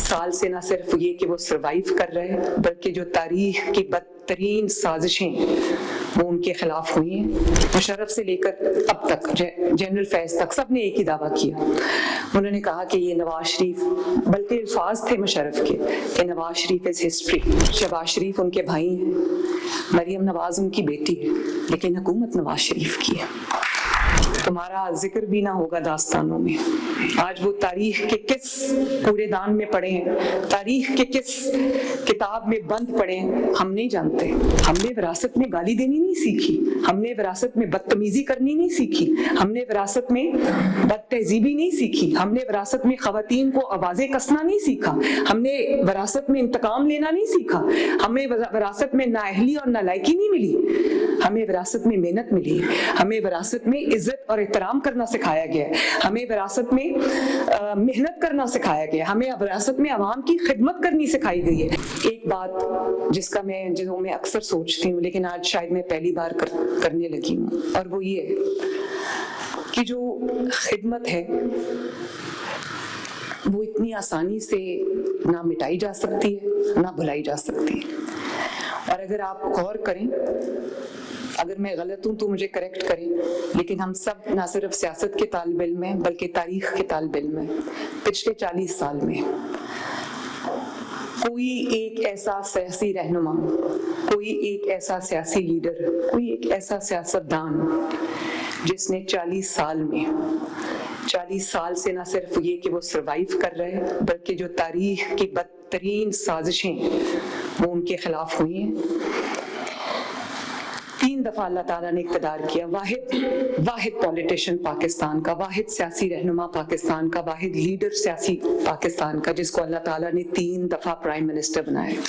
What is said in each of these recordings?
साल से न सिर्फ ये कि वो सर्वाइव कर रहे हैं, बल्कि जो तारीख की बदतरीन साजिशें वो उनके खिलाफ हुई हैं। मुशर्रफ से लेकर अब तक जनरल फैज़ तक सब ने एक ही दावा किया। उन्होंने कहा कि ये नवाज शरीफ, बल्कि अल्फाज थे मुशर्रफ के कि नवाज शरीफ इज़ हिस्ट्री। शहबाज शरीफ उनके भाई हैं, मरियम नवाज उनकी बेटी है, लेकिन हुकूमत नवाज शरीफ की है। तुम्हारा जिक्र भी ना होगा दास्तानों में। आज वो तारीख के किस कूड़ेदान में पड़े हैं, तारीख के किस किताब में बंद पड़े हैं, हम नहीं जानते। हमने विरासत में गाली देनी नहीं सीखी, हमने विरासत में बदतमीजी करनी नहीं सीखी, हमने विरासत में बदतहजीबी नहीं सीखी, हमने विरासत में खवातीन को आवाजें कसना नहीं सीखा, हमने विरासत में इंतकाम लेना नहीं सीखा, हमें विरासत में नाअहली और नालायकी नहीं मिली, हमें विरासत में मेहनत मिली, हमें विरासत में इज्जत और एहतराम करना सिखाया गया है, हमें विरासत में मेहनत करना सिखाया गया है, हमें विरासत में आवाम की खिदमत करनी सिखाई गई है। एक बात जिसको मैं अक्सर सोचती हूँ, लेकिन आज शायद मैं पहली बार करने लगी हूँ, और वो ये है कि जो खिदमत है वो इतनी आसानी से ना मिटाई जा सकती है ना भुलाई जा सकती है। और अगर आप गौर करें, अगर मैं गलत हूं तो मुझे करेक्ट करें, लेकिन हम सब ना सिर्फ सियासत के तालिब इल्म हैं बल्कि तारीख के तालिब इल्म हैं। पिछले 40 साल में कोई एक ऐसा सियासी रहनुमा, कोई एक ऐसा सियासी लीडर, कोई एक ऐसा सियासतदान जिसने 40 साल से ना सिर्फ ये कि वो सर्वाइव कर रहे हैं, बल्कि जो तारीख की बदतरीन साजिशें वो उनके खिलाफ हुई हैं। 3 दफा अल्लाह ताला ने इक़्तिदार किया। वाहिद पॉलिटिशियन पाकिस्तान का, वाहिद सियासी रहनुमा पाकिस्तान का, वाहिद लीडर सियासी पाकिस्तान का, जिसको अल्लाह ताला ने 3 दफा प्राइम मिनिस्टर बनाया।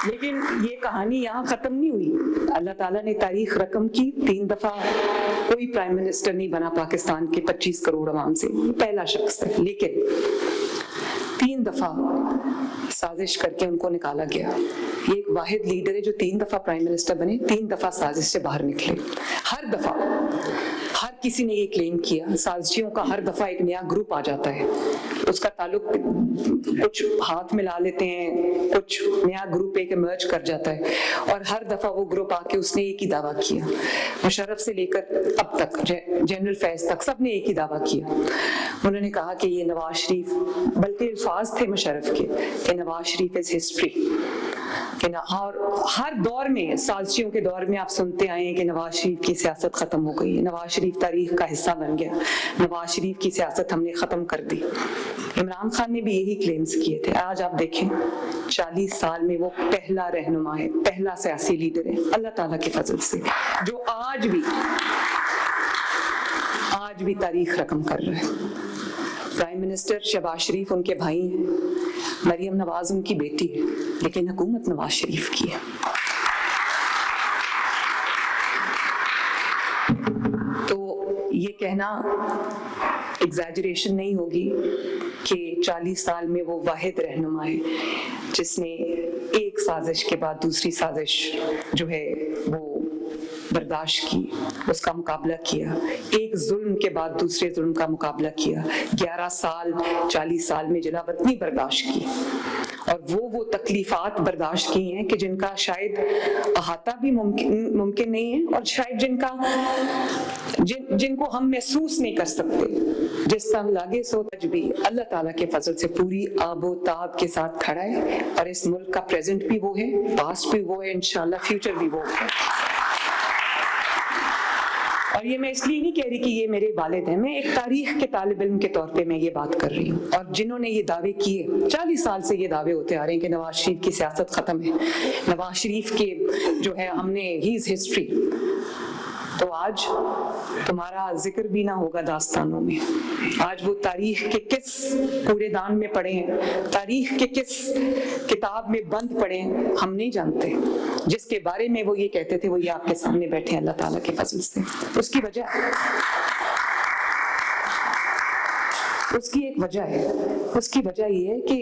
लेकिन ये कहानी यहाँ खत्म नहीं हुई। अल्लाह ताला ने तारीख रकम की, 3 दफा कोई प्राइम मिनिस्टर नहीं बना पाकिस्तान के 25 करोड़ अवाम से, पहला शख्स है। लेकिन 3 दफा साजिश करके उनको निकाला गया। ये एक वाहिद लीडर है जो 3 दफा प्राइम मिनिस्टर बने, 3 दफा साजिश से बाहर निकले। हर दफा हर किसी ने ये क्लेम किया, साजिशियों का हर दफा एक नया ग्रुप आ जाता है, उसका ताल्लुक कुछ हाथ मिला लेते हैं, कुछ नया ग्रुप एक इमर्ज कर जाता है, और हर दफा वो ग्रुप आके उसने एक ही दावा किया। मुशर्रफ से लेकर अब तक जनरल फैज़ तक सब ने एक ही दावा किया। उन्होंने कहा कि ये नवाज शरीफ, बल्कि अल्फाज थे मुशर्रफ के कि नवाज शरीफ इज हिस्ट्री। और हर दौर में, साजिशियों के दौर में आप सुनते आए हैं कि नवाज शरीफ की सियासत खत्म हो गई है, नवाज शरीफ तारीख का हिस्सा बन गया, नवाज शरीफ की सियासत हमने खत्म कर दी। इमरान खान ने भी यही क्लेम्स किए थे। आज आप देखें 40 साल में वो पहला रहनुमा है, पहला सियासी लीडर है अल्लाह ताला के फजल से, जो आज भी तारीख रकम कर रहा है। प्राइम मिनिस्टर शहबाज शरीफ उनके भाई हैं, मरियम नवाज उनकी बेटी है, लेकिन हुकूमत नवाज शरीफ की है। तो ये कहना एग्जैजरेशन नहीं होगी कि 40 साल में वो वाहिद रहनुमा है जिसने एक साजिश के बाद दूसरी साजिश जो है वो बर्दाश्त की, उसका मुकाबला किया, एक जुल्म के बाद दूसरे जुल्म का मुकाबला किया, 11 साल 40 साल में जलावतनी बर्दाश्त की, और वो तकलीफात बर्दाश्त की हैं कि जिनका शायद अहाता भी मुमकिन नहीं है, और शायद जिनको हम महसूस नहीं कर सकते। जिस तरह लागे सो भी अल्लाह ताला के फजल से पूरी आबो ताब के साथ खड़ा है, और इस मुल्क का प्रेजेंट भी वो है, पास्ट भी वो है, इंशाल्लाह फ्यूचर भी वो है। और ये मैं इसलिए नहीं कह रही कि ये मेरे वालिद हैं, मैं एक तारीख के तालिब इल्म के तौर पे मैं ये बात कर रही हूँ। और जिन्होंने ये दावे किए, 40 साल से ये दावे होते आ रहे हैं कि नवाज शरीफ की सियासत खत्म है, नवाज शरीफ के जो है हमने ही इज हिस्ट्री, तो आज तुम्हारा जिक्र भी ना होगा दास्तानों में। आज वो तारीख के किस कूड़ेदान में पड़े हैं, तारीख के किस किताब में बंद पड़े हैं, हम नहीं जानते। जिसके बारे में वो ये कहते थे वो ये आपके सामने बैठे हैं अल्लाह ताला के फजल से। उसकी एक वजह है, उसकी वजह ये है कि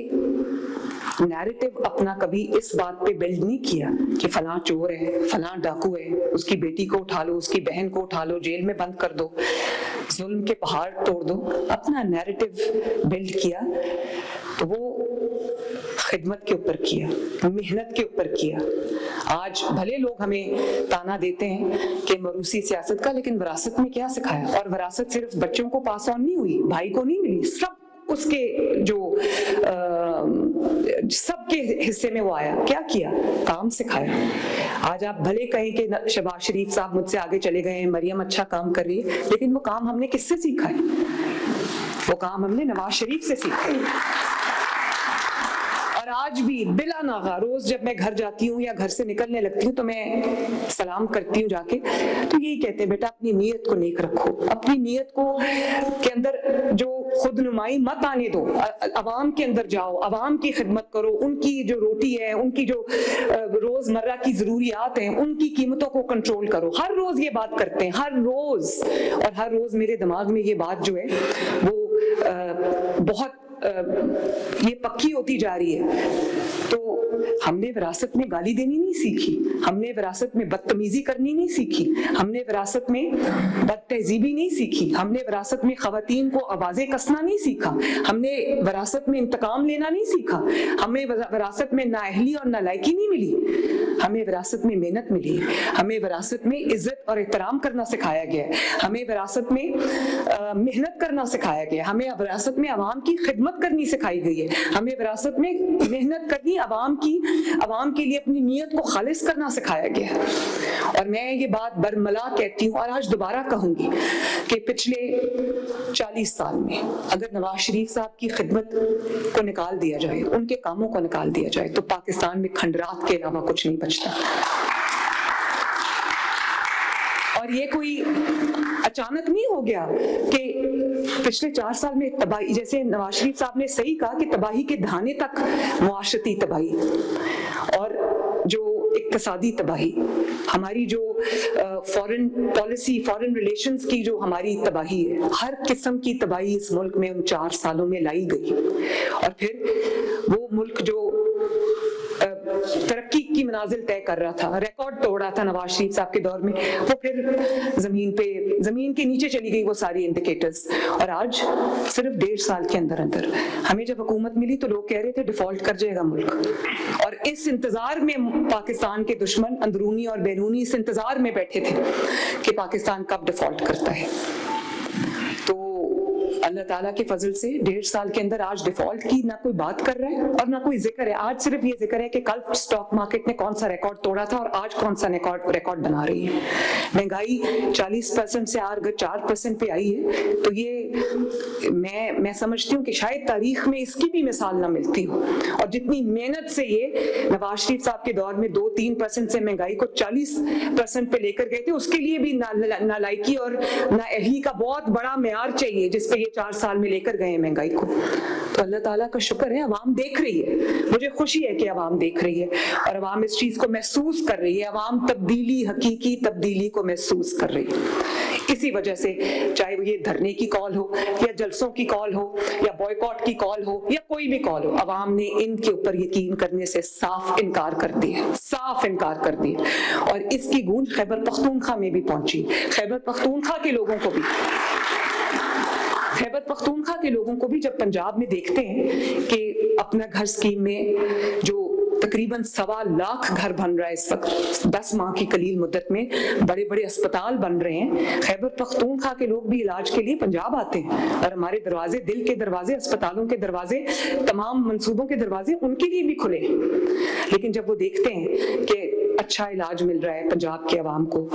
नैरेटिव अपना कभी इस बात पे बिल्ड नहीं किया कि फलां चोर है, फलां डाकू है, उसकी बेटी को उठा लो, उसकी बहन को उठा लो, जेल में बंद कर दो, ظلم کے پہاڑ توڑ دو, اپنا نیریٹو بلڈ کیا تو وہ خدمت کے اوپر کیا, محنت کے اوپر کیا. آج بھلے لوگ ہمیں تانا دیتے ہیں کہ موروثی سیاست کا, لیکن وراثت میں کیا سکھایا؟ اور وراثت صرف بچوں کو پاس آن نہیں ہوئی, بھائی کو نہیں ملی, سب اس کے جو سب کے حصے میں وہ آیا. کیا کیا؟ کام سکھایا. آج آپ بھلے کہیں کہ شہباز شریف صاحب مجھ سے آگے چلے گئے ہیں, مریم اچھا کام کر رہی ہے, لیکن وہ کام ہم نے کس سے سیکھا ہے؟ وہ کام ہم نے نواز شریف سے سیکھا ہے. اور آج بھی بلا ناغہ روز جب میں گھر جاتی ہوں یا گھر سے نکلنے لگتی ہوں تو میں سلام کرتی ہوں جا کے, تو یہی کہتے ہیں بیٹا اپنی نیت کو نیک رکھو, اپنی نیت کو کے اندر جو خود نمائی مت آنے دو, عوام کے اندر جاؤ, عوام کی خدمت کرو, ان کی جو روٹی ہے, ان کی جو روز مرہ کی ضروریات ہیں, ان کی قیمتوں کو کنٹرول کرو. ہر روز یہ بات کرتے ہیں, ہر روز, اور ہر روز میرے دماغ میں یہ بات جو ہے وہ بہت یہ پکی ہوتی جا رہی ہے. تو ہم نے وراثت میں گالی دینی نہیں سیکھی, ہم نے وراثت میں بدتمیزی کرنی نہیں سیکھی, ہم نے وراثت میں بد تہذیبی نہیں سیکھی, ہم نے وراثت میں خواتین کو آوازیں کسنا نہیں سیکھا, ہم نے وراثت میں انتقام لینا نہیں سیکھا, ہمیں وراثت میں نااہلی اور نالائکی نہیں ملی, ہمیں وراثت میں محنت ملی, ہمیں وراثت میں عزت اور احترام کرنا سکھایا گیا, ہمیں وراثت میں محنت کرنا سکھایا گیا, ہمیں وراثت میں عوام کی خدمت کرنی سکھائی گئی ہے, ہمیں وراثت میں محنت کرنی, عوام کے لیے اپنی نیت کو خالص کرنا سکھایا گیا ہے. اور میں یہ بات برملا کہتی ہوں اور آج دوبارہ کہوں گی کہ پچھلے 40 سال میں اگر نواز شریف صاحب کی خدمت کو نکال دیا جائے, ان کے کاموں کو نکال دیا جائے, تو پاکستان میں کھنڈرات کے علاوہ کچھ نہیں بچتا. اور یہ کوئی اچانک نہیں ہو گیا کہ پچھلے 4 سال میں تباہی, جیسے نواز شریف صاحب نے صحیح کہا کہ تباہی کے دھانے تک معاشرتی تباہی, اور جو اقتصادی تباہی, ہماری جو فورن پالیسی, فورن ریلیشنز کی جو ہماری تباہی ہے, ہر قسم کی تباہی اس ملک میں ان 4 سالوں میں لائی گئی. اور پھر وہ ملک جو ترقی کی منازل طے کر رہا تھا, ریکارڈ توڑ رہا تھا نواز شریف صاحب کے دور میں, وہ پھر زمین کے نیچے چلی گئی وہ ساری انڈیکیٹرز. اور آج صرف 1.5 سال کے اندر ہمیں جب حکومت ملی تو لوگ کہہ رہے تھے ڈیفالٹ کر جائے گا ملک, اور اس انتظار میں پاکستان کے دشمن اندرونی اور بیرونی اس انتظار میں بیٹھے تھے کہ پاکستان کب ڈیفالٹ کرتا ہے. تو اللہ تعالیٰ کے فضل سے 1.5 سال کے اندر آج ڈیفالٹ کی نہ کوئی بات کر رہا ہے اور نہ کوئی ذکر ہے. آج صرف یہ ذکر ہے کہ کل سٹاک مارکیٹ نے کون سا ریکارڈ توڑا تھا اور آج کون سا ریکارڈ بنا رہی ہے. مہنگائی 40% سے اگر 4% پہ آئی ہے تو یہ میں سمجھتی ہوں کہ شاید تاریخ میں اس کی بھی مثال نہ ملتی ہو. اور جتنی محنت سے یہ نواز شریف صاحب کے دور میں 2-3% سے مہنگائی کو 40% پہ لے کر گئے تھے, اس کے لیے بھی نالائکی اور نااہلی کا بہت بڑا معیار چاہیے جس پہ یہ 4 سال میں لے کر گئے ہیں مہنگائی کو. تو اللہ تعالیٰ کا شکر ہے عوام دیکھ رہی ہے, مجھے خوشی ہے کہ عوام دیکھ رہی ہے اور عوام اس چیز کو محسوس کر رہی ہے, عوام تبدیلی, حقیقی تبدیلی کو محسوس کر رہی ہے. اسی وجہ سے چاہے وہ یہ دھرنے کی کال ہو یا جلسوں کی کال ہو یا بوائیکاٹ کی کال ہو یا کوئی بھی کال ہو, عوام نے ان کے اوپر یقین کرنے سے صاف انکار کر دیا, صاف انکار کر دیا. اور اس کی گونج خیبر پختونخوا میں بھی پہنچی. خیبر پختونخوا کے لوگوں کو بھی جب پنجاب میں دیکھتے ہیں کہ اپنا گھر اسکیم میں جو تقریباً 1.25 لاکھ گھر بن رہا ہے اس وقت 10 ماہ کی قلیل مدت میں, بڑے بڑے اسپتال بن رہے ہیں, خیبر پختونخوا کے لوگ بھی علاج کے لیے پنجاب آتے ہیں اور ہمارے دروازے, دل کے دروازے, اسپتالوں کے دروازے, تمام منصوبوں کے دروازے ان کے لیے بھی کھلے ہیں. لیکن جب وہ دیکھتے ہیں کہ اچھا علاج مل رہا ہے پنجاب کے عوام کو,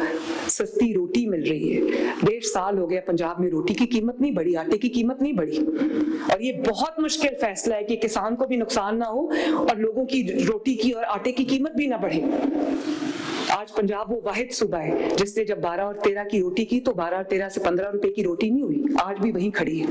سستی روٹی مل رہی ہے, 1.5 سال ہو گیا پنجاب میں روٹی کی قیمت نہیں بڑھی, آٹے کی قیمت نہیں بڑھی, اور یہ بہت مشکل فیصلہ ہے کہ کسان کو بھی نقصان نہ ہو اور لوگوں کی روٹی کی اور آٹے کی قیمت بھی نہ بڑھے. آج پنجاب وہ واحد صوبہ ہے جس نے جب 12 اور 13 کی روٹی کی تو 12 اور 13 سے 15 روپے کی روٹی نہیں ہوئی, آج بھی وہیں کھڑی ہے.